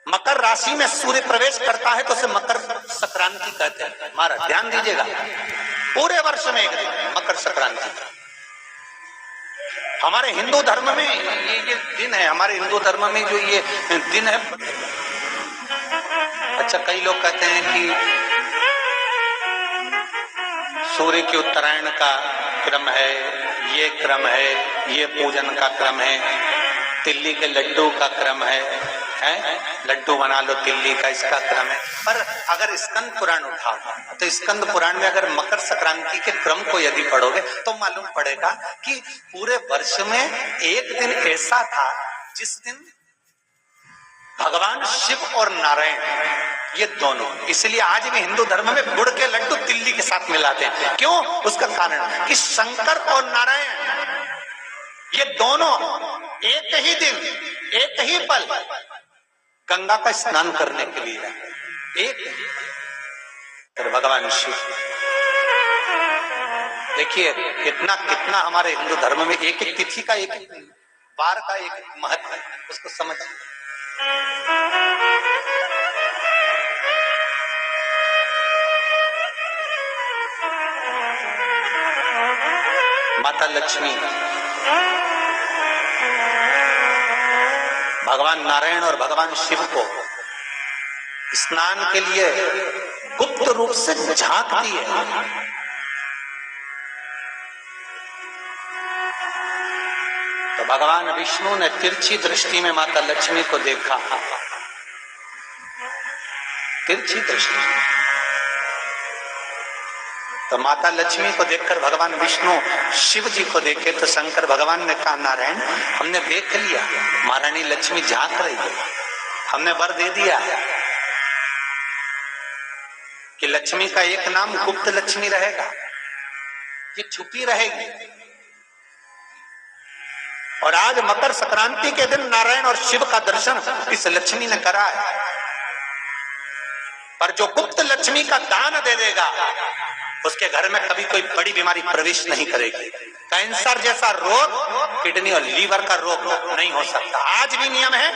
मकर राशि में सूर्य प्रवेश करता है तो उसे मकर संक्रांति कहते हैं। हमारा ध्यान दीजिएगा, पूरे वर्ष में एक दिन मकर संक्रांति। हमारे हिंदू धर्म में ये दिन है, हमारे हिंदू धर्म में जो ये दिन है। अच्छा, कई लोग कहते हैं कि सूर्य के उत्तरायण का क्रम है, ये क्रम है, ये पूजन का क्रम है, तिल्ली के लड्डू का क्रम है, लड्डू बना लो तिल्ली का, इसका क्रम है। पर अगर स्कंद पुराण उठाओ तो स्कंद पुराण में अगर मकर संक्रांति के क्रम को यदि पढ़ोगे तो मालूम पड़ेगा कि पूरे वर्ष में एक दिन ऐसा था जिस दिन भगवान शिव और नारायण ये दोनों, इसलिए आज भी हिंदू धर्म में गुड़ के लड्डू तिल्ली के साथ मिलाते हैं। क्यों? उसका कारण कि शंकर और नारायण ये दोनों एक ही दिन एक ही पल गंगा का स्नान करने के लिए एक फिर भगवान शिव। देखिए इतना कितना हमारे हिंदू धर्म में एक एक तिथि का एक बार का एक महत्व है, उसको समझ। माता लक्ष्मी, भगवान नारायण और भगवान शिव को स्नान के लिए गुप्त रूप से झांकती है। तो भगवान विष्णु ने तिरछी दृष्टि में माता लक्ष्मी को देखा, तिरछी दृष्टि। तो माता लक्ष्मी को देखकर भगवान विष्णु शिव जी को देखे तो शंकर भगवान ने कहा, नारायण हमने देख लिया, महारानी लक्ष्मी झांक रही है, हमने वर दे दिया कि लक्ष्मी का एक नाम गुप्त लक्ष्मी रहेगा, ये छुपी रहेगी। और आज मकर संक्रांति के दिन नारायण और शिव का दर्शन इस लक्ष्मी ने करा है। पर जो गुप्त लक्ष्मी का दान दे देगा उसके घर में कभी कोई बड़ी बीमारी प्रवेश नहीं करेगी। कैंसर जैसा रोग, किडनी और लीवर का रोग नहीं हो सकता। आज भी नियम है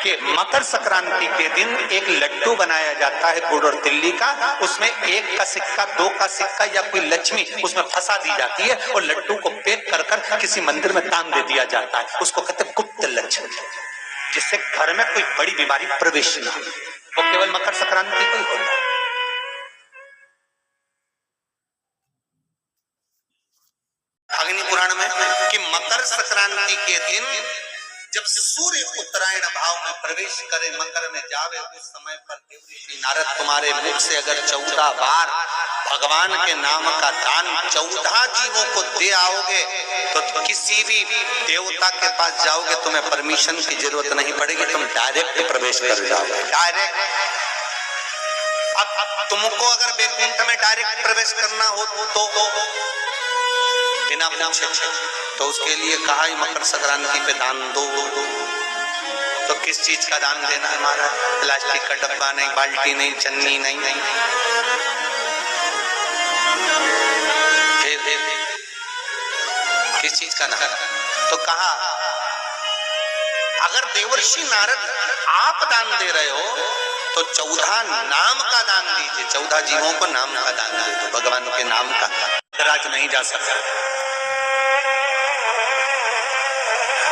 कि मकर संक्रांति के दिन एक लड्डू बनाया जाता है गुड़ और तिल्ली का, उसमें 1 का सिक्का, 2 का सिक्का या कोई लक्ष्मी उसमें फंसा दी जाती है और लड्डू को पैक कर कर किसी मंदिर में दान दे दिया जाता है। उसको कहते हैं गुप्त लक्ष्मी, जिससे घर में कोई बड़ी बीमारी प्रवेश न हो। वो केवल मकर संक्रांति को ही होता है। अग्नि पुराण में कि मकर संक्रांति के दिन जब सूर्य उत्तरायण भाव में प्रवेश करे, मकर में जावे, उस समय पर देवऋषि नारद तुम्हारे मुख से अगर 14 बार भगवान के नाम का दान 14 जीवों को दे आओगे तो किसी भी देवता के पास जाओगे, तुम्हें परमिशन की जरूरत नहीं पड़ेगी, तुम डायरेक्ट प्रवेश कर जाओगे। डायरेक्ट। अब तुमको अगर वैकुंठ में डायरेक्ट प्रवेश करना हो तो बिना पूछे, तो उसके लिए कहा ही मकर संक्रांति पे दान दो। तो किस चीज का दान देना है हमारा? प्लास्टिक का डब्बा नहीं, बाल्टी नहीं, चन्नी नहीं, फिर किस चीज का दान? तो कहा अगर देवर्षि नारद आप दान दे रहे हो तो 14 नाम का दान दीजिए, 14 जीवों को नाम का दान दे दो। भगवान के नाम का राज नहीं जा सकता।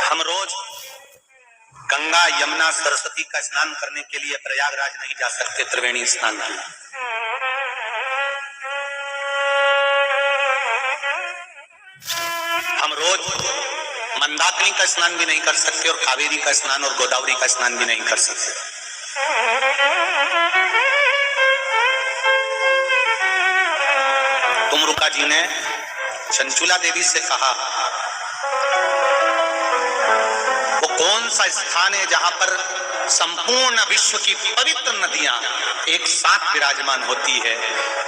हम रोज गंगा, यमुना, सरस्वती का स्नान करने के लिए प्रयागराज नहीं जा सकते, त्रिवेणी स्नान के लिए। हम रोज मंदाकिनी का स्नान भी नहीं कर सकते और कावेरी का स्नान और गोदावरी का स्नान भी नहीं कर सकते। तुमरुका जी ने चंचुला देवी से कहा वो कौन सा स्थान है जहां पर संपूर्ण विश्व की पवित्र नदियां एक साथ विराजमान होती है,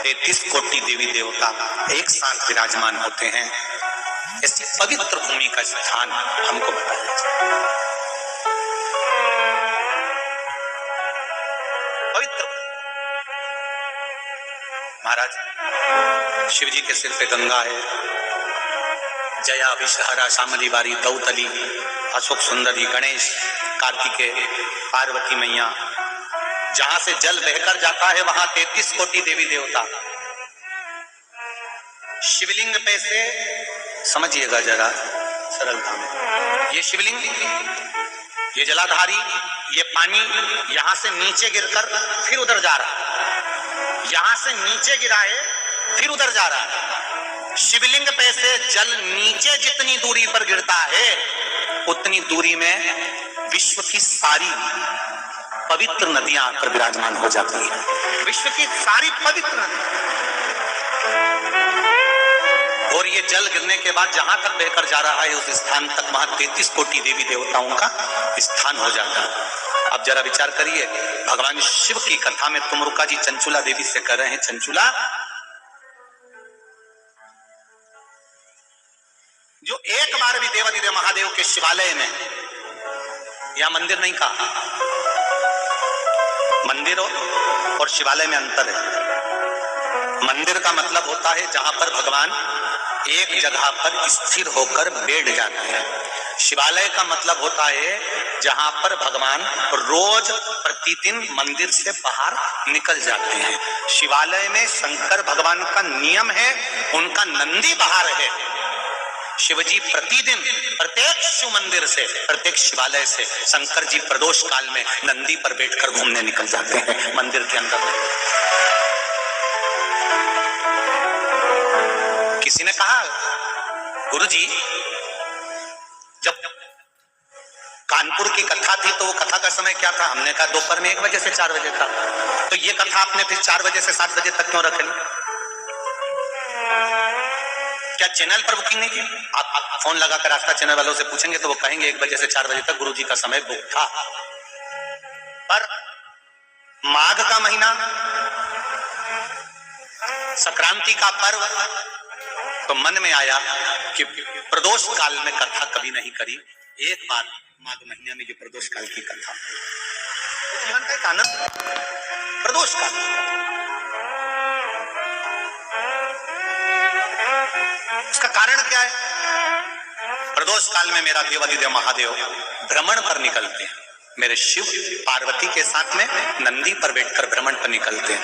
33 कोटि देवी देवता एक साथ विराजमान होते हैं। ऐसी पवित्र भूमि का स्थान हमको बताया जाए। पवित्र महाराज शिव जी के सिर पे गंगा है, जया, विषहरा, शामली बारी, दौतली, अशोक सुंदरी, गणेश, कार्तिकेय, पार्वती मैया, जहां से जल बहकर जाता है वहां 33 कोटि देवी देवता। शिवलिंग पे से समझिएगा जरा सरलता में, ये शिवलिंग, ये जलाधारी, ये पानी यहां से नीचे गिरकर फिर उधर जा रहा है, यहां से नीचे गिरा है फिर उधर जा रहा है। शिवलिंग पे से जल नीचे जितनी दूरी पर गिरता है उतनी दूरी में विश्व की सारी पवित्र नदियां आकर विराजमान हो जाती है, विश्व की सारी पवित्र नदियां। और ये जल गिरने के बाद जहां तक बहकर जा रहा है उस स्थान तक वहां 33 कोटि देवी देवताओं का स्थान हो जाता है। अब जरा विचार करिए, भगवान शिव की कथा में तुमरुका जी चंचुला देवी से कह रहे हैं, चंचुला जो एक बार भी देवादिदेव महादेव के शिवालय में, या मंदिर नहीं कहा, मंदिर और शिवालय में अंतर है। मंदिर का मतलब होता है जहां पर भगवान एक जगह पर स्थिर होकर बैठ जाते हैं। शिवालय का मतलब होता है जहां पर भगवान रोज प्रतिदिन मंदिर से बाहर निकल जाते हैं। शिवालय में शंकर भगवान का नियम है, उनका नंदी बाहर है। शिवजी प्रतिदिन प्रत्येक शिव मंदिर से, प्रत्येक शिवालय से शंकर जी प्रदोष काल में नंदी पर बैठकर घूमने निकल जाते हैं, मंदिर के अंदर में। किसी ने कहा, गुरुजी जब कानपुर की कथा थी तो वो कथा का समय क्या था? हमने कहा दोपहर में 1 बजे से 4 बजे था। तो ये कथा आपने फिर 4 बजे से 7 बजे तक क्यों रख ली? क्या चैनल पर बुकिंग नहीं की? आप फोन लगाकर आस्था चैनल वालों से पूछेंगे तो वो कहेंगे 1 बजे से 4 बजे तक गुरुजी का समय बुक था। पर माघ का महीना, संक्रांति का पर्व, तो मन में आया कि प्रदोष काल में कथा कभी नहीं करी, एक बार माघ महीने में ये प्रदोष काल की कथा, जीवन का एक आनंद, प्रदोष काल। उसका कारण क्या है? प्रदोष काल में मेरा देवादिदेव महादेव भ्रमण पर निकलते हैं, मेरे शिव पार्वती के साथ में नंदी पर बैठकर भ्रमण पर निकलते हैं।